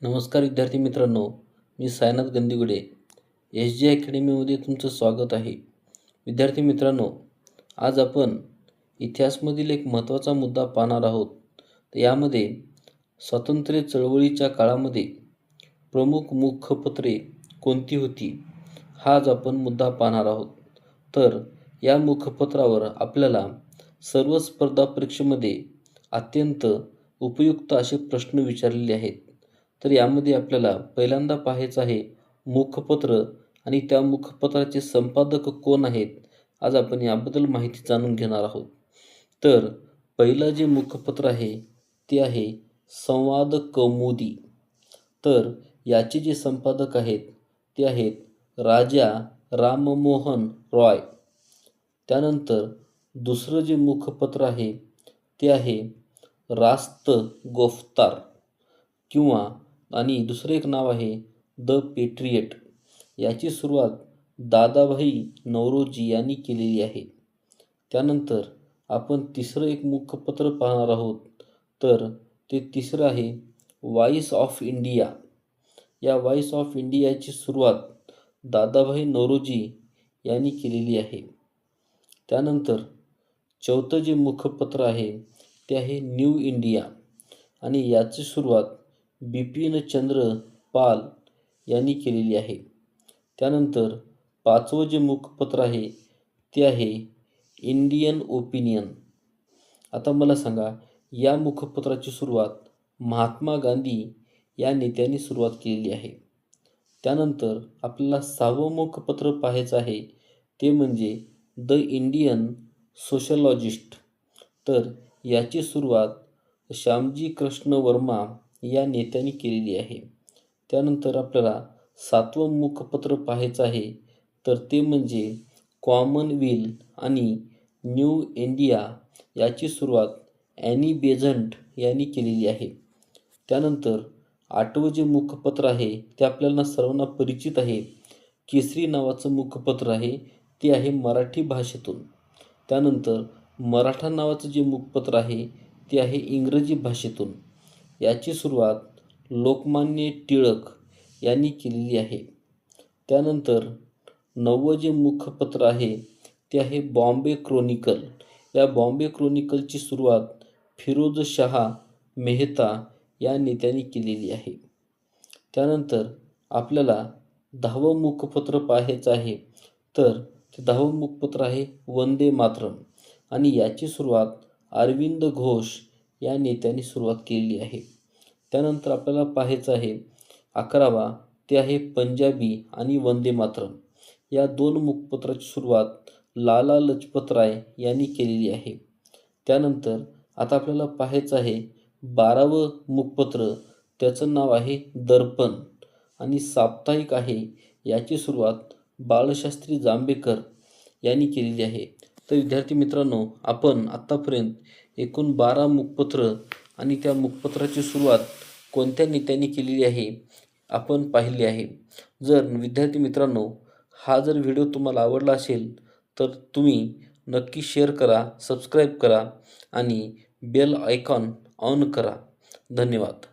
नमस्कार विद्यार्थी मित्रांनो, मी सायनाथ गंदीगुडे. एस जी अकॅडमीमध्ये तुमचं स्वागत आहे. विद्यार्थी मित्रांनो, आज आपण इतिहासामधील एक महत्त्वाचा मुद्दा पाहणार आहोत. तर यामध्ये स्वातंत्र्य चळवळीच्या काळामध्ये प्रमुख मुखपत्रे कोणती होती, हा आज आपण मुद्दा पाहणार आहोत. तर या मुखपत्रावर आपल्याला सर्व स्पर्धा परीक्षेमध्ये अत्यंत उपयुक्त असे प्रश्न विचारलेले आहेत. तर यामध्ये आपल्याला पहिल्यांदा पाहायचं आहे मुखपत्र आणि त्या मुखपत्राचे संपादक कोण आहेत. आज आपण याबद्दल माहिती जाणून घेणार आहोत. तर पहिलं जे मुखपत्र आहे ते आहे संवाद कौमुदी. तर याचे जे संपादक आहेत ते आहेत राजा राममोहन रॉय. त्यानंतर दुसरं जे मुखपत्र आहे ते आहे रास्त गोफ्तार किंवा आणि दुसरं एक नाव आहे द पेट्रियट. याची सुरुवात दादाभाई नौरोजी यांनी केलेली आहे. त्यानंतर आपण तिसरं एक मुखपत्र पाहणार आहोत. तर ते तिसरं आहे व्हॉइस ऑफ इंडिया. या व्हॉइस ऑफ इंडियाची सुरुवात दादाभाई नौरोजी यांनी केलेली आहे. त्यानंतर चौथं जे मुखपत्र आहे ते आहे न्यू इंडिया आणि याची सुरुवात बिपिनचंद्र पाल यांनी केलेली आहे. त्यानंतर पाचवं जे मुखपत्र आहे ते आहे इंडियन ओपिनियन. आता मला सांगा, या मुखपत्राची सुरुवात महात्मा गांधी या नेत्यांनी सुरुवात केलेली आहे. त्यानंतर आपल्याला सहावं मुखपत्र पाहायचं आहे ते म्हणजे द इंडियन सोशलॉजिस्ट. तर याची सुरुवात श्यामजी कृष्ण वर्मा या नेत्यांनी केलेली आहे. त्यानंतर आपल्याला सातवं मुखपत्र पाहायचं आहे तर ते म्हणजे कॉमनवेल्थ आणि न्यू इंडिया. याची सुरुवात ॲनी बेझंट यांनी केलेली आहे. त्यानंतर आठवं जे मुखपत्र आहे ते आपल्याला सर्वांना परिचित आहे. केसरी नावाचं मुखपत्र आहे, ते आहे मराठी भाषेतून. त्यानंतर मराठा नावाचं जे मुखपत्र आहे ते आहे इंग्रजी भाषेतून. याची सुरुवात लोकमान्य टिळक यांनी केलेली आहे. त्यानंतर नववं जे मुखपत्र आहे ते आहे बॉम्बे क्रोनिकल. या बॉम्बे क्रोनिकलची सुरुवात फिरोजशाह मेहता या नेत्यांनी केलेली आहे. त्यानंतर आपल्याला दहावं मुखपत्र पाहायचं आहे. तर ते दहावं मुखपत्र आहे वंदे मातरम आणि याची सुरुवात अरविंद घोष या नेत्यांनी सुरुवात केलेली आहे. त्यानंतर आपल्याला पाहायचं आहे 11वा, ते आहे पंजाबी आणि वंदे मातरम. या दोन मुखपत्राची सुरुवात लाला लजपत राय यांनी केलेली आहे. त्यानंतर आता आपल्याला पाहायचं आहे 12वं मुखपत्र. त्याचं नाव आहे दर्पण आणि साप्ताहिक आहे. याची सुरुवात बाळशास्त्री जांभेकर यांनी केलेली आहे. तर विद्यार्थी मित्रांनो, आपण आत्तापर्यंत एकूण 12 मुखपत्र आणि त्या मुखपत्राची सुरुवात कोणत्या नेत्यांनी केलेली आहे आपण पाहिली आहे. जर विद्यार्थी मित्रांनो, हा जर व्हिडिओ तुम्हाला आवडला असेल तर तुम्ही नक्की शेअर करा, सबस्क्राईब करा आणि बेल आयकॉन ऑन करा. धन्यवाद.